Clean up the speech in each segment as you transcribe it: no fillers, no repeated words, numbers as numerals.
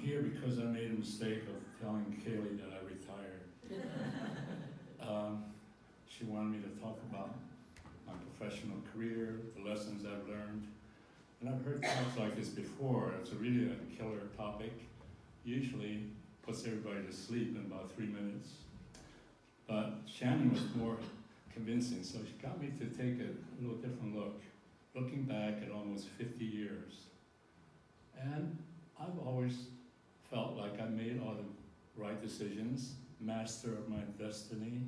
here because I made a mistake of telling Kaylee that I retired. She wanted me to talk about my professional career, the lessons I've learned. And I've heard talks like this before. It's really a killer topic. Usually puts everybody to sleep in about 3 minutes. But Shannon was more convincing, so she got me to take a little different look, looking back at almost 50 years. And I've always felt like I made all the right decisions, master of my destiny,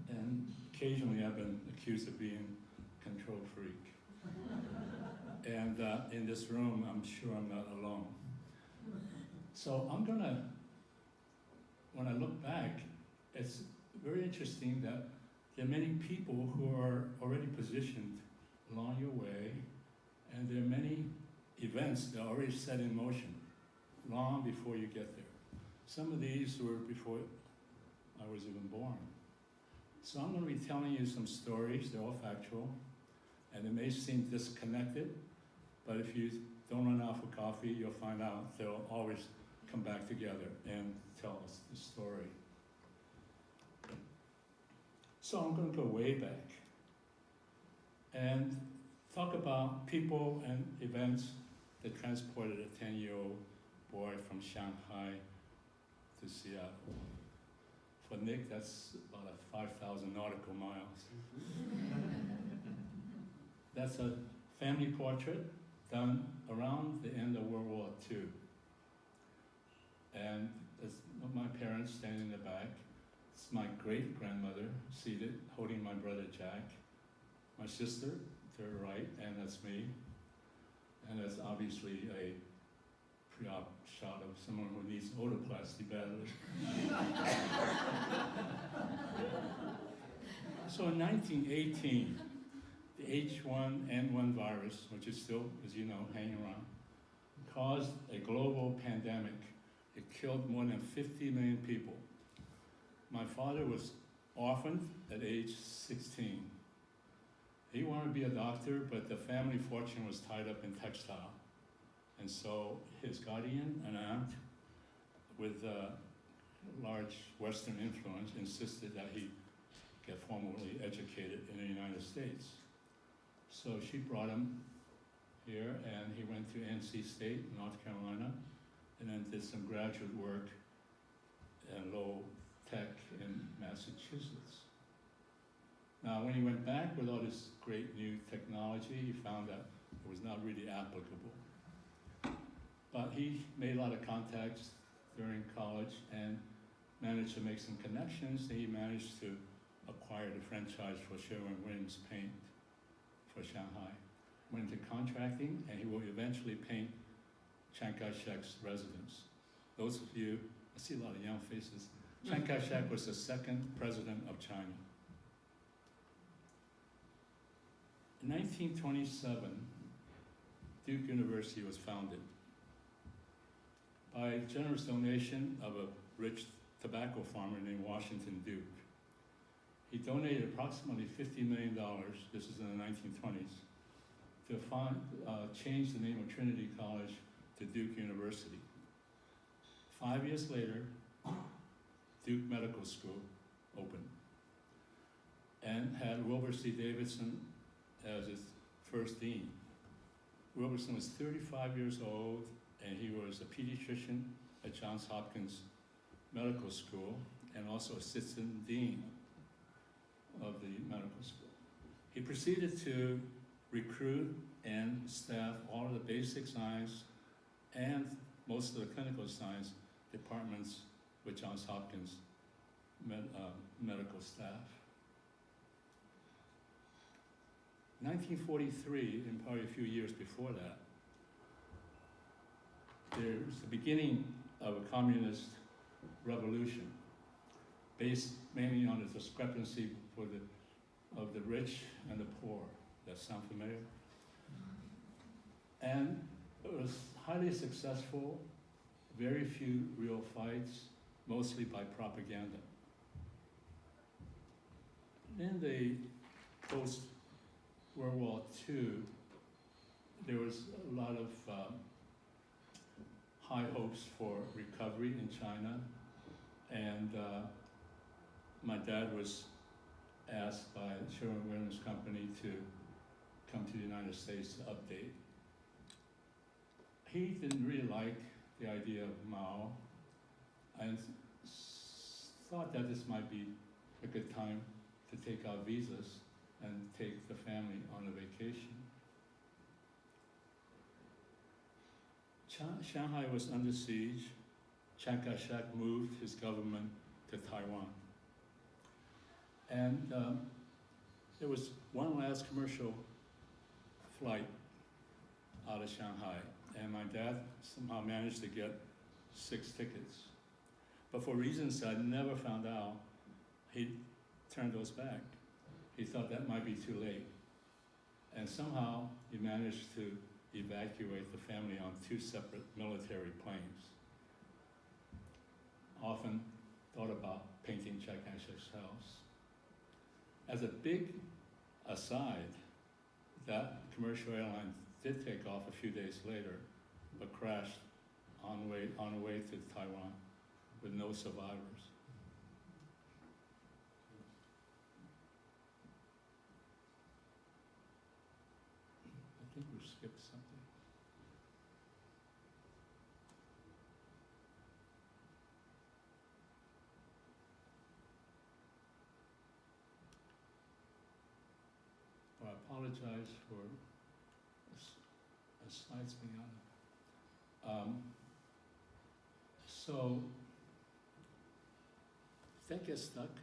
and occasionally I've been accused of being a control freak. And in this room, I'm sure I'm not alone. So when I look back, it's very interesting that there are many people who are already positioned along your way, and there are many events that are already set in motion long before you get there. Some of these were before I was even born. So I'm going to be telling you some stories. They're all factual, and they may seem disconnected, but if you don't run out for coffee, you'll find out they'll always come back together and tell us the story. So I'm going to go way back and talk about people and events that transported a 10-year-old boy from Shanghai to Seattle. For Nick, that's about 5,000 nautical miles. That's a family portrait done around the end of World War II. And it's my parents standing in the back. It's my great-grandmother seated, holding my brother Jack. My sister to her right, and that's me. And that's obviously a pre-op shot of someone who needs otoplasty badly. So in 1918, the H1N1 virus, which is still, as you know, hanging around, caused a global pandemic. It killed more than 50 million people. My father was orphaned at age 16. He wanted to be a doctor, but the family fortune was tied up in textile. And so his guardian, an aunt with large Western influence, insisted that he get formally educated in the United States. So she brought him here, and he went to NC State, North Carolina, and then did some graduate work in Lowell Tech in Massachusetts. Now, when he went back with all this great new technology, he found that it was not really applicable. But he made a lot of contacts during college and managed to make some connections. He managed to acquire the franchise for Sherwin-Williams paint for Shanghai. Went into contracting, and he will eventually paint Chiang Kai-shek's residence. Those of you, I see a lot of young faces. Chiang Kai-shek was the second president of China. In 1927, Duke University was founded by generous donation of a rich tobacco farmer named Washington Duke. He donated approximately $50 million, this is in the 1920s, to change the name of Trinity College to Duke University. 5 years later, Duke Medical School opened and had Wilbur C. Davidson as its first dean. Wilberson was 35 years old, and he was a pediatrician at Johns Hopkins Medical School and also assistant dean of the medical school. He proceeded to recruit and staff all of the basic science and most of the clinical science departments with Johns Hopkins medical staff. 1943, and probably a few years before that, there's the beginning of a communist revolution based mainly on the discrepancy of the rich and the poor. That sound familiar? And it was highly successful, very few real fights, mostly by propaganda. In the post-World War II, there was a lot of high hopes for recovery in China, and my dad was asked by the Sherwin-Williams Company to come to the United States to update. He didn't really like the idea of Mao, and thought that this might be a good time to take out visas and take the family on a vacation. Shanghai was under siege. Chiang Kai-shek moved his government to Taiwan. And there was one last commercial flight out of Shanghai, and my dad somehow managed to get 6 tickets. But for reasons I never found out, he turned those back. He thought that might be too late. And somehow he managed to evacuate the family on 2 separate military planes. Often thought about painting Chiang Kai-shek's house. As a big aside, that commercial airline did take off a few days later, but crashed on the way to Taiwan with no survivors. I think we skipped something. Well, I apologize for the slides being on. So, if that gets stuck.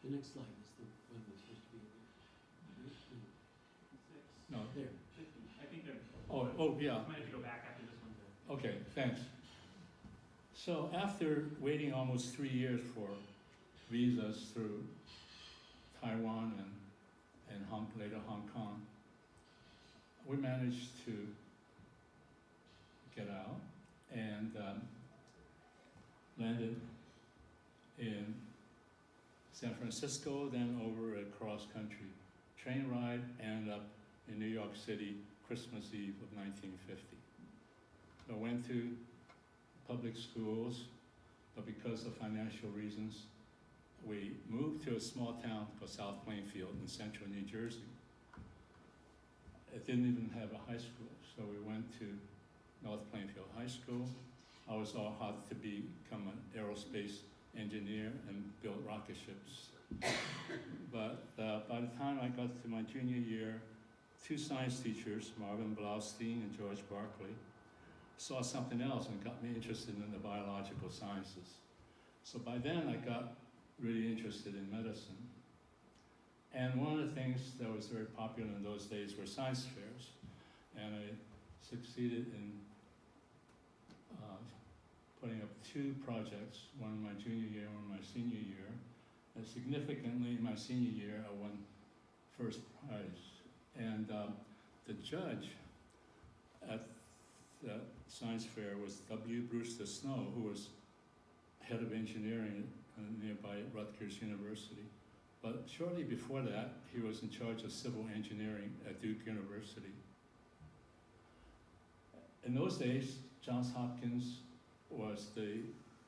The next slide is the one that's supposed to be. No. There. I think they're. Oh, yeah. Might have to go back after this one. Okay, thanks. So after waiting almost 3 years for visas through Taiwan and later Hong Kong, we managed to get out and landed in San Francisco, then over a cross-country train ride, ended up in New York City, Christmas Eve of 1950. So I went to public schools, but because of financial reasons, we moved to a small town called South Plainfield in central New Jersey. It didn't even have a high school, so we went to North Plainfield High School. I was all hot to become an aerospace engineer and build rocket ships. But by the time I got to my junior year, 2 science teachers, Marvin Blaustein and George Barkley, saw something else and got me interested in the biological sciences. So by then I got really interested in medicine. And one of the things that was very popular in those days were science fairs. And I succeeded in putting up 2 projects, one in my junior year, one in my senior year. And significantly, in my senior year, I won first prize. And the judge at the science fair was W. Brewster Snow, who was head of engineering nearby Rutgers University. But shortly before that, he was in charge of civil engineering at Duke University. In those days, Johns Hopkins was the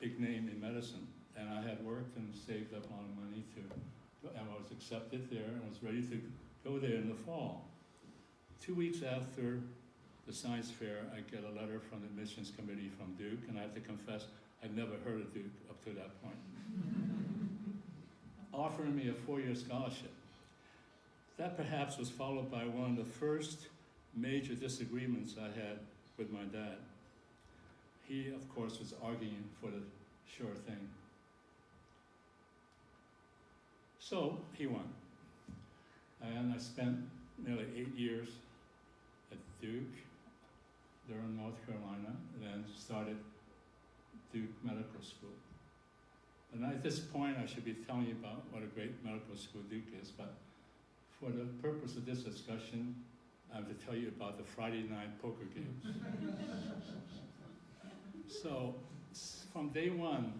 big name in medicine, and I had worked and saved up a lot of money and I was accepted there and was ready to go there in the fall. 2 weeks after the science fair, I get a letter from the admissions committee from Duke, and I have to confess, I'd never heard of Duke up to that point, offering me a 4-year scholarship. That perhaps was followed by one of the first major disagreements I had with my dad. He, of course, was arguing for the sure thing. So he won. And I spent nearly 8 years at Duke, Durham, North Carolina, and then started Duke Medical School. And at this point, I should be telling you about what a great medical school Duke is, but for the purpose of this discussion, I have to tell you about the Friday night poker games. So, from day one,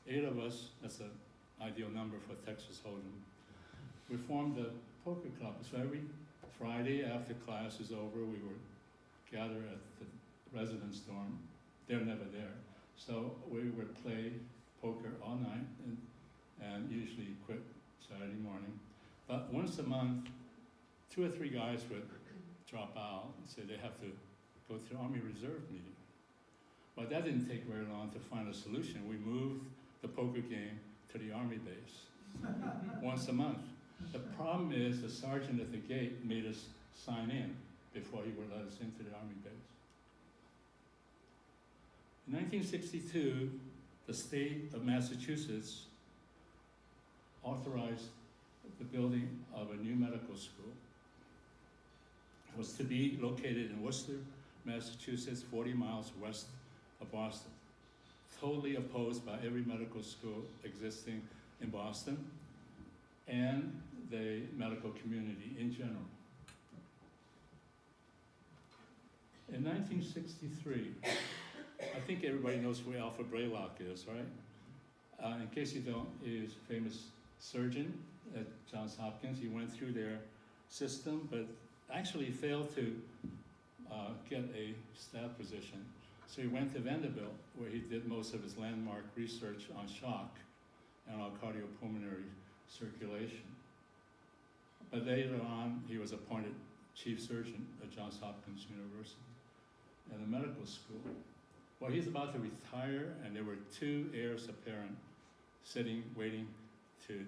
8 of us, that's an ideal number for Texas Hold'em, we formed a poker club. So every Friday after class is over, we would gather at the residence dorm they're never there. So we would play poker all night and usually quit Saturday morning. But once a month, 2 or 3 guys would drop out and say they have to go to the Army Reserve meeting. But that didn't take very long to find a solution. We moved the poker game to the Army base once a month. The problem is the sergeant at the gate made us sign in before he would let us into the Army base. In 1962, the state of Massachusetts authorized the building of a new medical school. It was to be located in Worcester, Massachusetts, 40 miles west of Boston. Totally opposed by every medical school existing in Boston and the medical community in general. In 1963, I think everybody knows who Alfred Blaylock is, right? In case you don't, he is a famous surgeon at Johns Hopkins. He went through their system, but actually failed to get a staff position. So he went to Vanderbilt, where he did most of his landmark research on shock and on cardiopulmonary circulation. But later on, he was appointed chief surgeon at Johns Hopkins University and the medical school. Well, he's about to retire, and there were 2 heirs apparent sitting, waiting to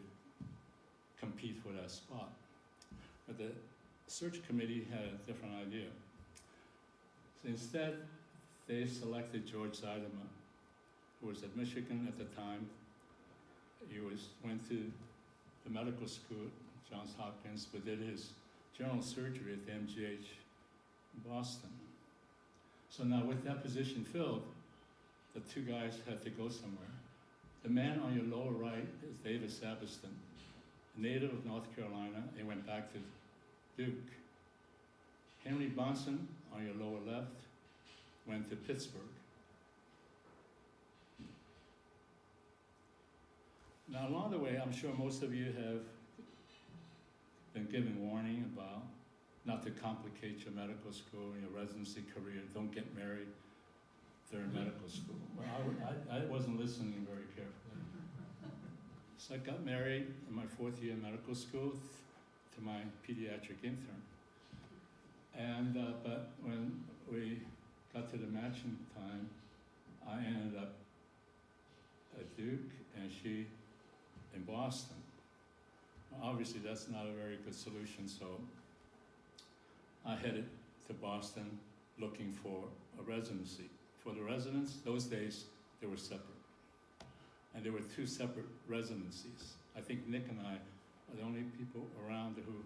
compete for that spot. But the search committee had a different idea. So instead, they selected George Zeideman, who was at Michigan at the time. He went to the medical school at Johns Hopkins, but did his general surgery at the MGH in Boston. So now with that position filled, the 2 guys had to go somewhere. The man on your lower right is David Sabiston, a native of North Carolina, and went back to Duke. Henry Bonson, on your lower left, went to Pittsburgh. Now along the way, I'm sure most of you have been given warning about not to complicate your medical school and your residency career. Don't get married during medical school. Well, I wasn't listening very carefully. So I got married in my 4th year of medical school to my pediatric intern. And but when we got to the matching time, I ended up at Duke and she in Boston. Obviously, that's not a very good solution, so I headed to Boston looking for a residency. For the residents, those days, they were separate. And there were 2 separate residencies. I think Nick and I are the only people around who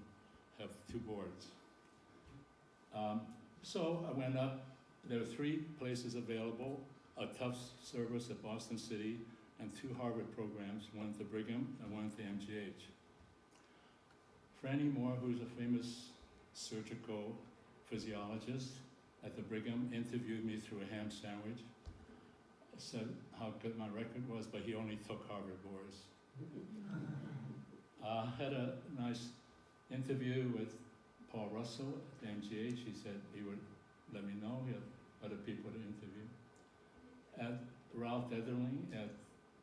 have 2 boards. So I went up. There were 3 places available, a Tufts service at Boston City, and 2 Harvard programs, one at the Brigham and one at the MGH. Franny Moore, who's a famous surgical physiologist at the Brigham, interviewed me through a ham sandwich, said how good my record was, but he only took Harvard boards. Had a nice interview with Paul Russell at the MGH. He said he would let me know. He had other people to interview. And Ralph Ederling at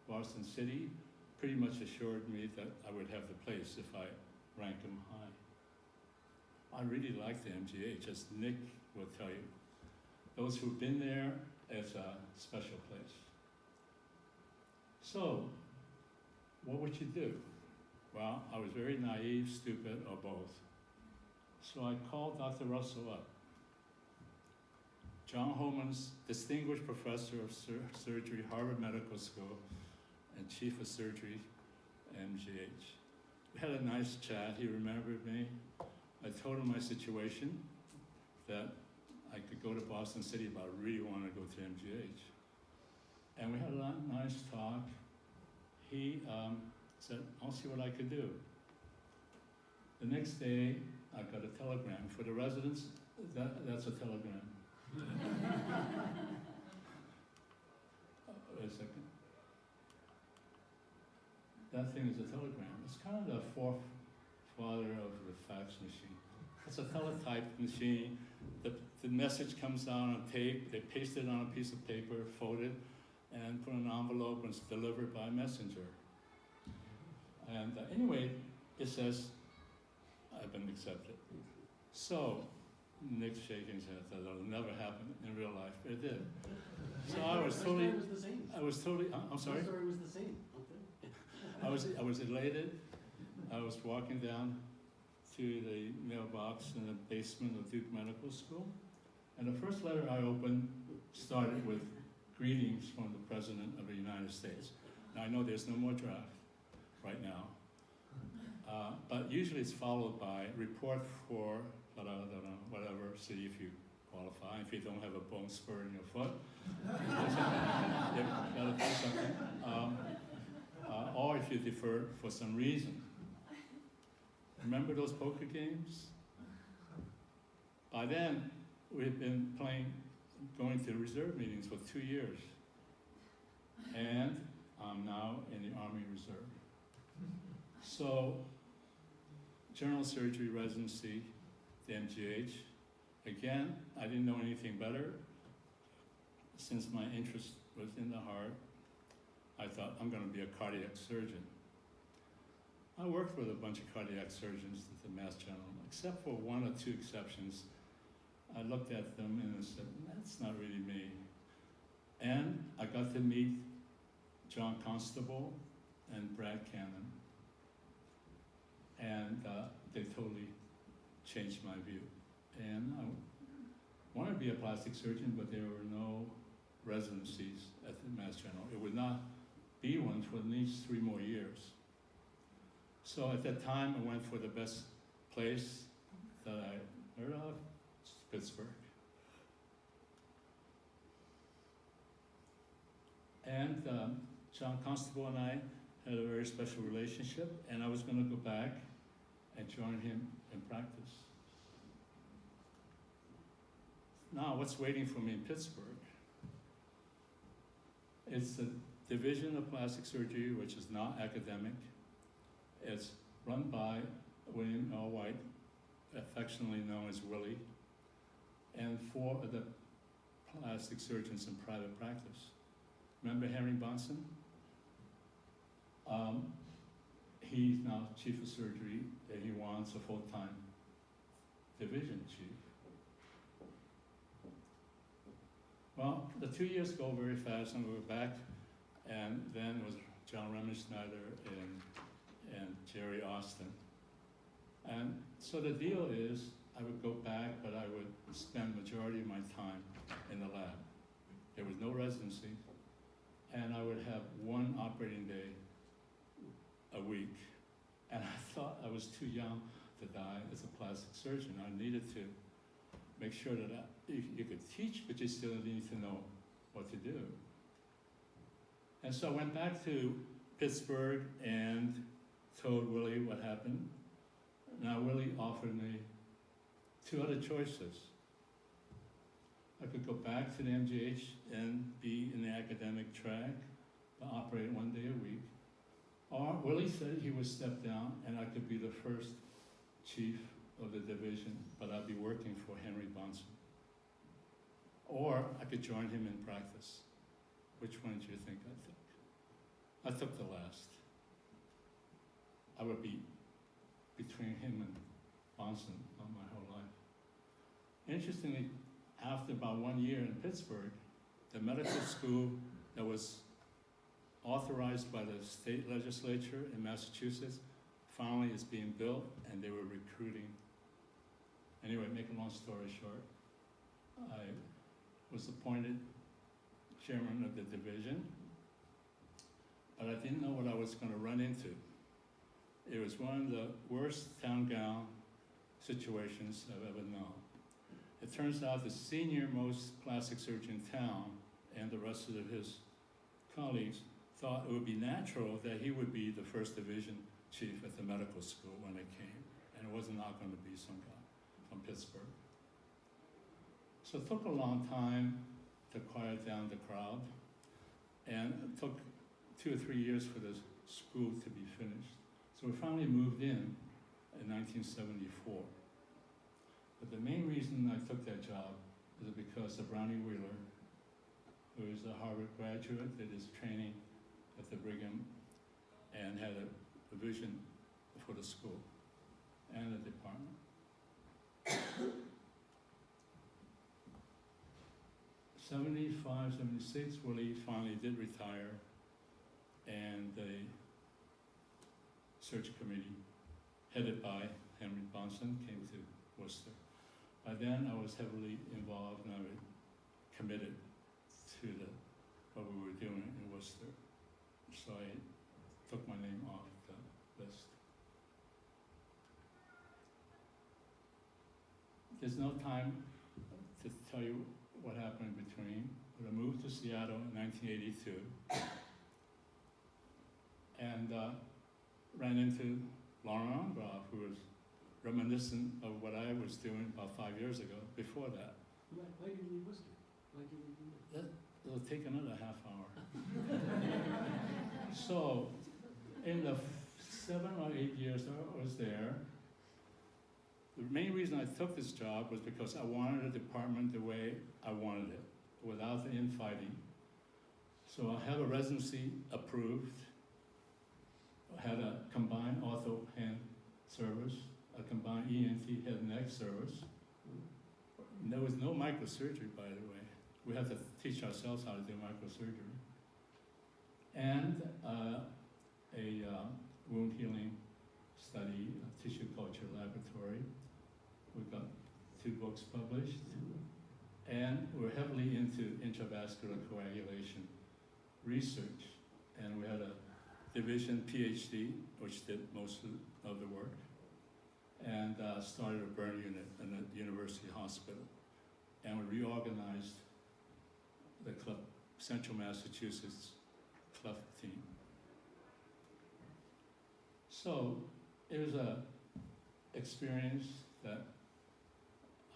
Boston City pretty much assured me that I would have the place if I ranked him high. I really like the MGH, as Nick will tell you. Those who've been there, it's a special place. So, what would you do? Well, I was very naive, stupid, or both. So I called Dr. Russell up. John Holman's distinguished professor of surgery, Harvard Medical School, and chief of surgery, MGH. We had a nice chat. He remembered me. I told him my situation, that I could go to Boston City, but I really wanted to go to MGH. And we had a nice talk. He said, I'll see what I could do. The next day, I got a telegram. For the residents, that's a telegram. Wait a second. That thing is a telegram. It's kind of the forefather of the fax machine. It's a teletype machine. The message comes down on tape, they paste it on a piece of paper, fold it, and put in an envelope, and it's delivered by messenger. And anyway, it says, I've been accepted. So, Nick's shaking his head, that'll never happen in real life, but it did. So I was totally, My story was the same. I'm sorry? My story was the same. Okay. I was elated. I was walking down to the mailbox in the basement of Duke Medical School, and the first letter I opened started with greetings from the President of the United States. Now I know there's no more draft right now, but usually it's followed by report for whatever city if you qualify. If you don't have a bone spur in your foot, you gotta do something. Or if you defer for some reason. Remember those poker games? By then, we've been going to reserve meetings for 2 years. And I'm now in the Army Reserve. So, general surgery residency, the MGH. Again, I didn't know anything better. Since my interest was in the heart, I thought I'm going to be a cardiac surgeon. I worked with a bunch of cardiac surgeons at the Mass General, except for one or two exceptions. I looked at them and I said, that's not really me. And I got to meet John Constable and Brad Cannon. And they totally changed my view. And I wanted to be a plastic surgeon, but there were no residencies at the Mass General. It would not be one for at least 3 more years. So at that time, I went for the best place that I heard of, Pittsburgh. And John Constable and I had a very special relationship, and I was going to go back and join him in practice. Now, what's waiting for me in Pittsburgh? It's the Division of Plastic Surgery, which is not academic. It's run by William L. White, affectionately known as Willie, and 4 of the plastic surgeons in private practice. Remember Henry Bonson? He's now chief of surgery, and he wants a full-time division chief. Well, the 2 years go very fast, and we were back, and then it was John Remensnyder and Jerry Austin. And so the deal is, I would go back, but I would spend majority of my time in the lab. There was no residency, and I would have 1 operating day a week. And I thought I was too young to die as a plastic surgeon. I needed to make sure that you could teach, but you still need to know what to do. And so I went back to Pittsburgh and told Willie what happened. Now Willie offered me 2 other choices. I could go back to the MGH and be in the academic track, but operate 1 day a week. Or Willie said he would step down and I could be the first chief of the division, but I'd be working for Henry Bonson. Or I could join him in practice. Which one do you think I took? I took the last. I would be between him and Bonson my whole life. Interestingly, after about 1 year in Pittsburgh, the medical school that was authorized by the state legislature in Massachusetts finally is being built, and they were recruiting. Anyway, make a long story short, I was appointed chairman of the division, but I didn't know what I was going to run into. It was one of the worst town gown situations I've ever known. It turns out the senior most plastic surgeon in town and the rest of his colleagues thought it would be natural that he would be the first division chief at the medical school when it came, and it was not going to be some guy from Pittsburgh. So it took a long time to quiet down the crowd, and it took 2 or 3 years for the school to be finished. So we finally moved in 1974. But the main reason I took that job is because of Brownie Wheeler, who is a Harvard graduate that is training at the Brigham and had a vision for the school and the department. 75, 76, Willie finally did retire, and the search committee, headed by Henry Bonson, came to Worcester. By then, I was heavily involved and I was committed to what we were doing in Worcester. So I took my name off the list. There's no time to tell you what happened in between, but I moved to Seattle in 1982 and ran into Lauren Ongroff, who was reminiscent of what I was doing about 5 years ago, before that. Why did you leave Worcester? Why did you leave Worcester? It'll take another half hour. So, in the 7 or 8 years I was there, the main reason I took this job was because I wanted a department the way I wanted it, without the infighting. So I have a residency approved. I had a combined ortho hand service, a combined ENT head and neck service. And there was no microsurgery, by the way. We had to teach ourselves how to do microsurgery. And a wound healing study, a tissue culture laboratory. We got 2 books published. And we're heavily into intravascular coagulation research. And we had a division PhD, which did most of the work, and started a burn unit in the University Hospital. And we reorganized the Central Massachusetts CLEF team. So it was an experience that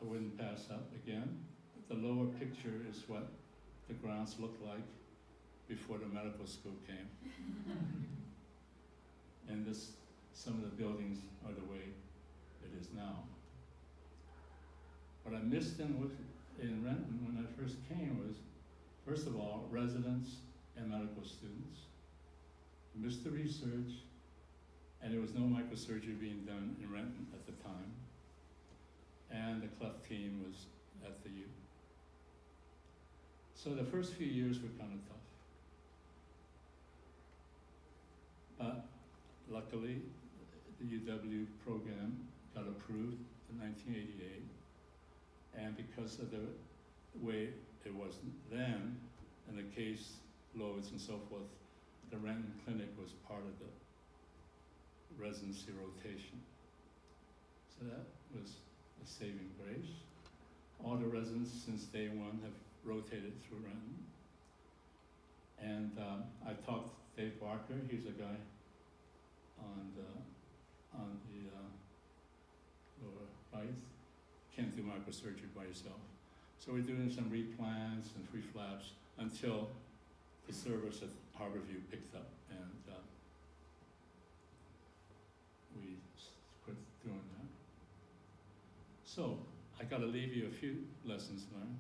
I wouldn't pass up again. The lower picture is what the grounds looked like before the medical school came. And some of the buildings are the way it is now. What I missed in Renton when I first came was, first of all, residents and medical students. I missed the research, and there was no microsurgery being done in Renton at the time. And the CLEF team was at the U. So the first few years were kind of tough. But luckily, the UW program got approved in 1988, and because of the way it was then, and the case loads and so forth, the Renton Clinic was part of the residency rotation. So that was a saving grace. All the residents since day one have rotated through Renton. And I talked to Dave Barker, he's a guy on the lower right, can't do microsurgery by yourself. So we're doing some replans and free flaps until the service at Harborview picked up, and we quit doing that. So I gotta leave you a few lessons learned.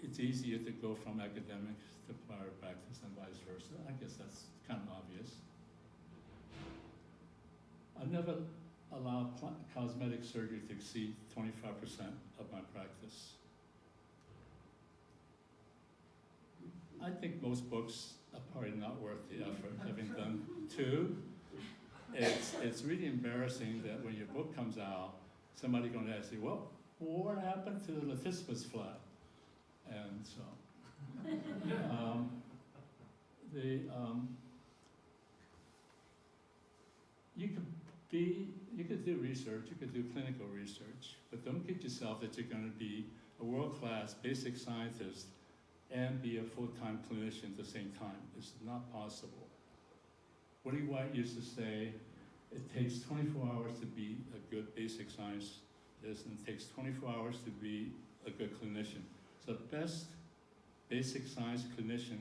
It's easier to go from academics to private practice and vice versa. I guess that's kind of obvious. I've never allowed cosmetic surgery to exceed 25% of my practice. I think most books are probably not worth the effort, having done 2. It's really embarrassing that when your book comes out, somebody's going to ask you, well, what happened to the lithysmus flap? And so, you could do research, you could do clinical research, but don't kid yourself that you're going to be a world-class basic scientist and be a full-time clinician at the same time. It's not possible. Woody White used to say, it takes 24 hours to be a good basic scientist, and it takes 24 hours to be a good clinician. So the best basic science clinician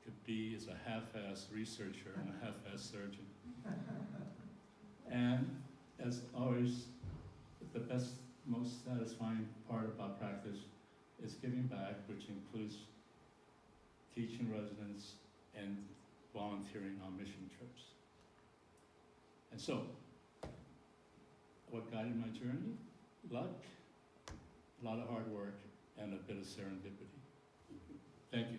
could be is a half-ass researcher and a half-ass surgeon. And as always, the best, most satisfying part about practice is giving back, which includes teaching residents and volunteering on mission trips. And so, what guided my journey? Luck, a lot of hard work, and a bit of serendipity. Thank you.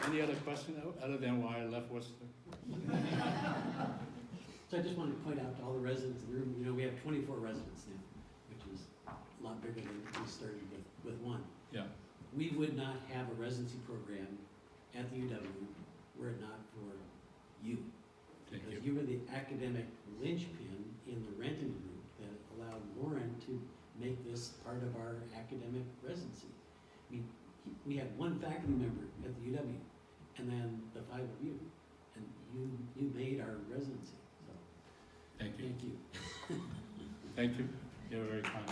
Any other question other than why I left Worcester? So I just wanted to point out to all the residents in the room, we have 24 residents now, which is a lot bigger than we started with one. Yeah. We would not have a residency program at the UW were it not for you. Thank Because you. you were the academic linchpin in the Renton group that allowed Lauren to make this part of our academic residency. We had one faculty member at the UW, and then the 5 of you, and you made our residency. So Thank you. thank you. Thank you. You're very kind.